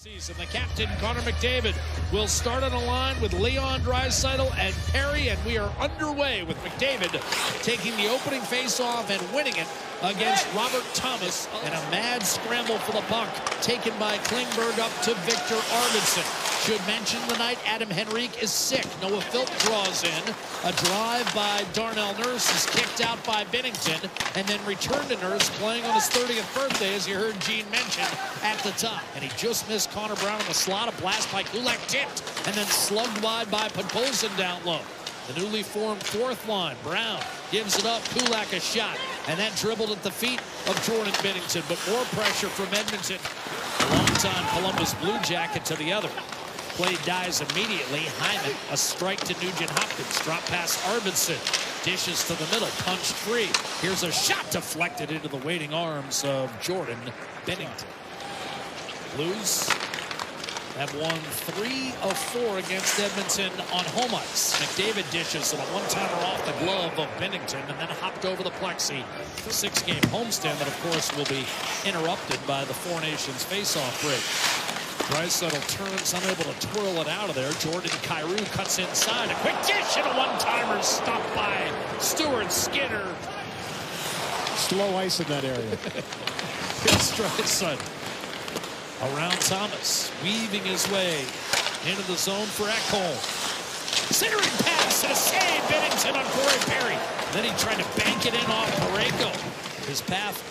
Season. The captain, Connor McDavid, will start on a line with Leon Draisaitl and Perry, and we are underway with McDavid taking the opening face-off and winning it against Robert Thomas, and a mad scramble for the puck taken by Klingberg up to Victor Arvidsson. Should mention tonight, Adam Henrique is sick. Noah Philp draws in. A drive by Darnell Nurse is kicked out by Binnington, and then returned to Nurse, playing on his 30th birthday, as you heard Gene mention at the top. And he just missed Connor Brown in the slot. A blast by Kulak tipped, and then slugged wide by Podkolzin down low. The newly formed fourth line. Brown gives it up. Kulak a shot, and then dribbled at the feet of Jordan Binnington. But more pressure from Edmonton. A long-time Columbus Blue Jacket to the other. Play dies immediately. Hyman, a strike to Nugent Hopkins. Drop pass Arvidsson. Dishes to the middle. Punched free. Here's a shot deflected into the waiting arms of Jordan Binnington. Blues have won 3 of 4 against Edmonton on home ice. McDavid dishes and a one-timer off the glove of Binnington, and then hopped over the plexi. The 6-game homestand that, of course, will be interrupted by the Four Nations face-off break. Draisaitl turns, unable to twirl it out of there. Jordan Kyrou cuts inside. A quick dish and a one-timer stopped by Stuart Skinner. Slow ice in that area. Here's Draisaitl. Around Thomas, weaving his way into the zone for Ekholm. Centering pass and a save. Binnington on Corey Perry. Then he tried to bank it in off Parayko. His path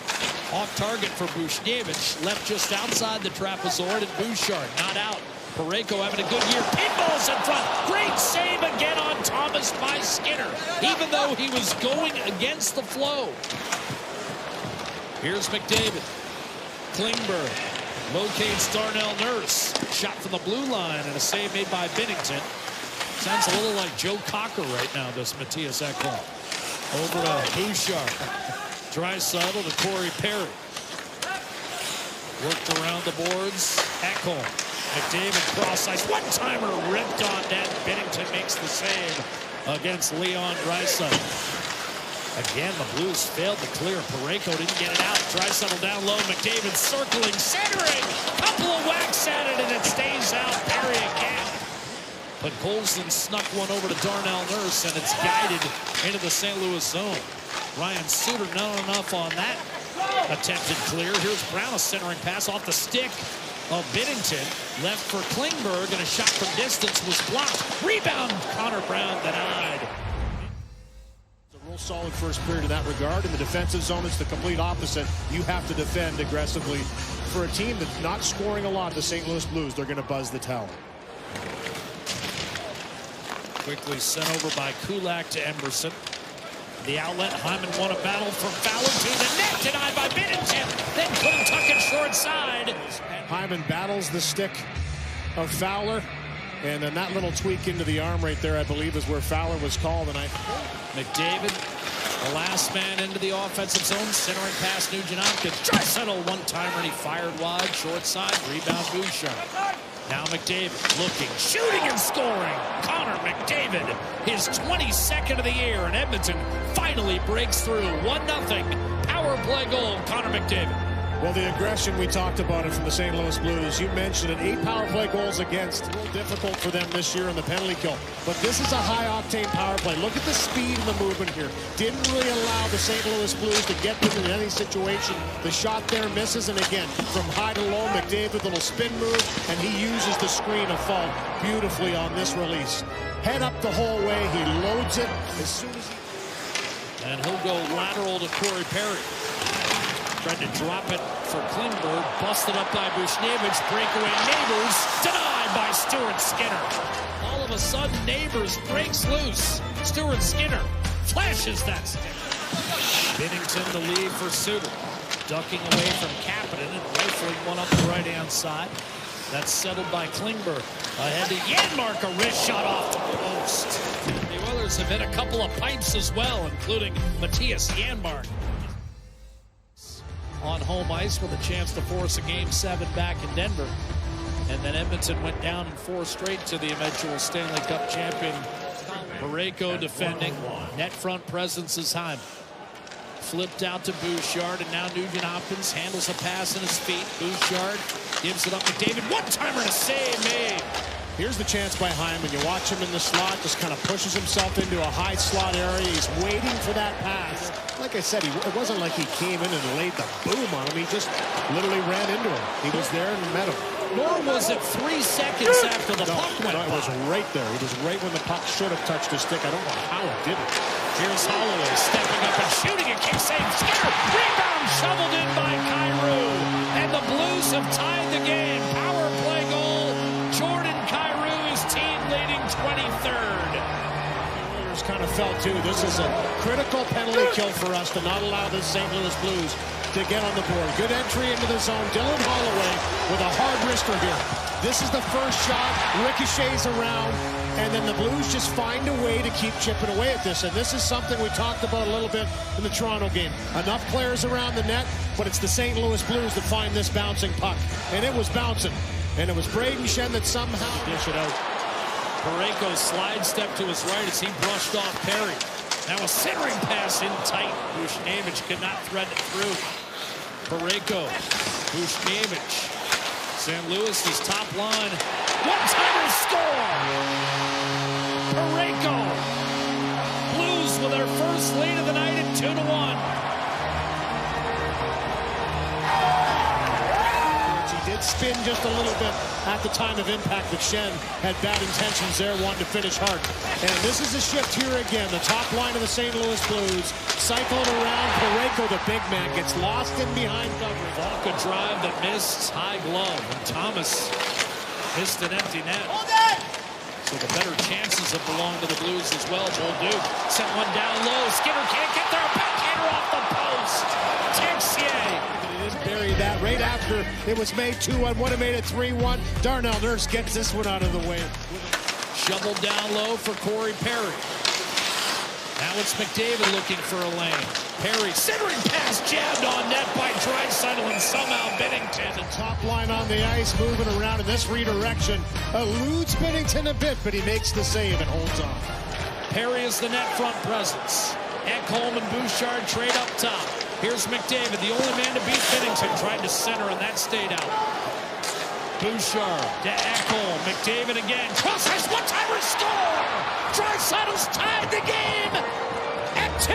off target for Buchnevich, left just outside the trapezoid, and Bouchard not out. Parayko having a good year. Pinballs in front. Great save again on Thomas by Skinner, even though he was going against the flow. Here's McDavid. Klingberg locates Darnell Nurse. Shot from the blue line, and a save made by Binnington. Sounds a little like Joe Cocker right now, does Matthias Ekholm. Over to Bouchard. Draisaitl to Corey Perry. Worked around the boards. Ekholm. McDavid cross ice. One-timer ripped on net. Binnington makes the save against Leon Draisaitl. Again, the Blues failed to clear. Parayko didn't get it out. Draisaitl down low. McDavid circling, centering. Couple of whacks at it, and it stays out. Perry again. But Colson snuck one over to Darnell Nurse, and it's guided into the St. Louis zone. Ryan Suter not enough on that attempted clear. Here's Brown, a centering pass off the stick of Binnington. Left for Klingberg, and a shot from distance was blocked. Rebound, Connor Brown denied. Real solid first period in that regard. In the defensive zone, it's the complete opposite. You have to defend aggressively. For a team that's not scoring a lot, the St. Louis Blues, they're going to buzz the towel. Quickly sent over by Kulak to Emberson. The outlet, Hyman won a battle from Fowler to the net, denied by Binnington. Then couldn't tuck it short side. Hyman battles the stick of Fowler. And then that little tweak into the arm right there, I believe, is where Fowler was called. And McDavid, the last man into the offensive zone, centering past Nugent Hopkins. Draisaitl one-timer, and he fired wide, short side, rebound Bouchard. Now McDavid looking, shooting and scoring. Connor McDavid, his 22nd of the year, and Edmonton finally breaks through. 1-0 power play goal, Connor McDavid. Well, the aggression, we talked about it from the St. Louis Blues. You mentioned it, 8 power play goals against. A little difficult for them this year in the penalty kill. But this is a high-octane power play. Look at the speed and the movement here. Didn't really allow the St. Louis Blues to get them in any situation. The shot there misses, and again, from high to low, McDavid, little spin move, and he uses the screen of fault beautifully on this release. Head up the whole way. He loads it as soon as he... And he'll go lateral to Corey Perry. Tried to drop it for Klingberg, busted up by Buchnevich, breakaway Neighbors, denied by Stuart Skinner. All of a sudden, Neighbors breaks loose. Stuart Skinner flashes that stick. Binnington the lead for Suter, ducking away from Kapanen and rifling one up the right-hand side. That's settled by Klingberg. Ahead to Janmark, a wrist shot off the post. The Oilers have hit a couple of pipes as well, including Matthias Janmark. On home ice with a chance to force a Game 7 back in Denver. And then Edmonton went down in 4 straight to the eventual Stanley Cup champion. Parayko defending. Net front presence is Hyman. Flipped out to Bouchard, and now Nugent Hopkins handles a pass in his feet. Bouchard Gives it up McDavid. One-timer and a save made. Here's the chance by Hyman. You watch him in the slot, just kind of pushes himself into a high slot area. He's waiting for that pass. Like I said, it wasn't like he came in and laid the boom on him. He just literally ran into him. He was there and met him. Nor was it 3 seconds after the puck went by. It was right there. It was right when the puck should have touched his stick. I don't know how it didn't. Here's Holloway stepping up and shooting a kick save. Skinner, rebound shoveled in by Kyrou. And the Blues have tied the game. Power play goal. Jordan Kyrou, his team leading 23rd. The Oilers kind of felt too. This is a critical penalty kill for us to not allow the St. Louis Blues to get on the board. Good entry into the zone. Dylan Holloway with a hard wrister here. This is the first shot. Ricochets around. And then the Blues just find a way to keep chipping away at this. And this is something we talked about a little bit in the Toronto game. Enough players around the net, but it's the St. Louis Blues that find this bouncing puck. And it was bouncing. And it was Braden Shen that somehow dish it out. Parayko slide step to his right as he brushed off Perry. Now a centering pass in tight. Buchnevich could not thread it through. Parayko, Buchnevich. St. Louis's top line. One-timer score! Parayko. Blues with their first lead of the night at 2-1. He did spin just a little bit at the time of impact, but Shen had bad intentions there, wanting to finish hard. And this is a shift here again. The top line of the St. Louis Blues cycling around. Parayko, the big man, gets lost in behind coverage. Valka drive that missed, high glove, and Thomas missed an empty net. So the better chances have belonged to the Blues as well. Bolduc sent one down low. Skinner can't get there. Backhander off the post. Texier. He didn't bury that right after it was made 2-1. Would have made it 3-1. Darnell Nurse gets this one out of the way. Shoveled down low for Corey Perry. Now it's McDavid looking for a lane. Perry centering pass jabbed on net by Draisaitl and somehow Binnington. The top line on the ice moving around in this redirection. Eludes Binnington a bit, but he makes the save and holds on. Perry is the net front presence. Ekholm and Bouchard trade up top. Here's McDavid, the only man to beat Binnington. Tried to center and that stayed out. Bouchard to Ekholm. McDavid again. Cross ice, one-timer score! Draisaitl's tied the game at 2.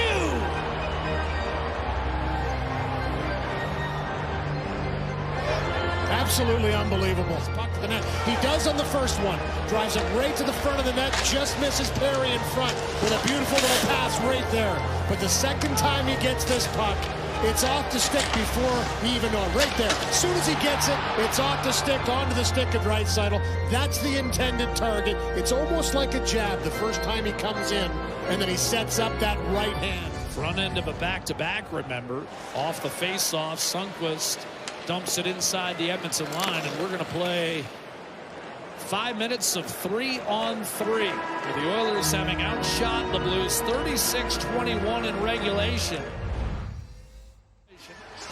Absolutely unbelievable. Puck to the net. He does on the first one. Drives it right to the front of the net. Just misses Perry in front with a beautiful little pass right there. But the second time he gets this puck, it's off the stick before he even knows. Right there. As soon as he gets it, it's off the stick, onto the stick of Draisaitl. That's the intended target. It's almost like a jab the first time he comes in, and then he sets up that right hand. Front end of a back-to-back, remember. Off the face-off, Sundqvist dumps it inside the Edmonton line, and we're going to play 5 minutes of 3-on-3. With the Oilers having outshot the Blues 36-21 in regulation.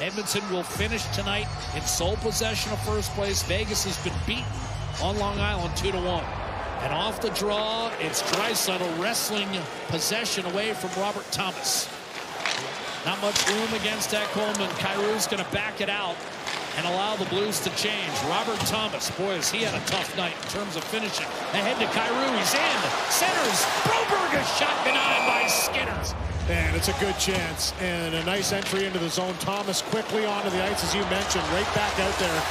Edmonton will finish tonight in sole possession of first place. Vegas has been beaten on Long Island 2-1. And off the draw, it's Draisaitl wrestling possession away from Robert Thomas. Not much room against Ekholm, and Kyrou's going to back it out and allow the Blues to change. Robert Thomas, boys, he had a tough night in terms of finishing. Ahead to Kyrou, he's in. Centers, Broberg, a shot denied by Skinner. And it's a good chance. And a nice entry into the zone. Thomas quickly onto the ice, as you mentioned, right back out there.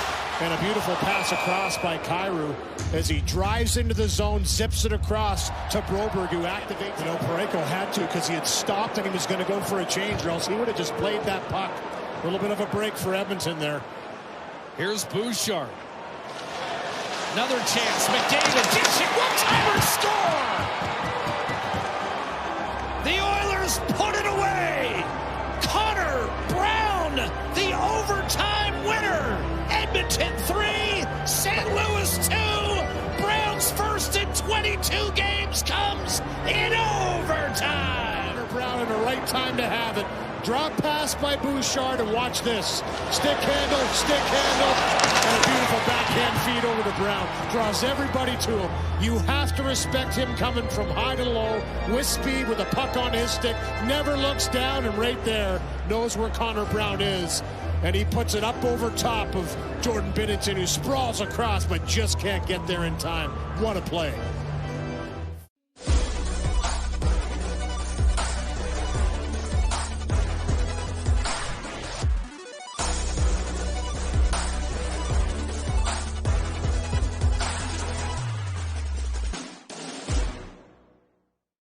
And a beautiful pass across by Kyrou as he drives into the zone, zips it across to Broberg, who activates. You know, Parayko had to because he had stopped and he was going to go for a change, or else he would have just played that puck. A little bit of a break for Edmonton there. Here's Bouchard. Another chance. McDavid gets it. One-timer score! The Oilers put it away! Connor Brown, the overtime winner! Edmonton 3, St. Louis 2. Brown's first in 22 games comes in overtime. Connor Brown in the right time to have it. Drop pass by Bouchard, and watch this. Stick handle, and a beautiful backhand feed over to Brown. Draws everybody to him. You have to respect him coming from high to low with speed with a puck on his stick. Never looks down, and right there knows where Connor Brown is. and he puts it up over top of Jordan Binnington, who sprawls across but just can't get there in time. What a play.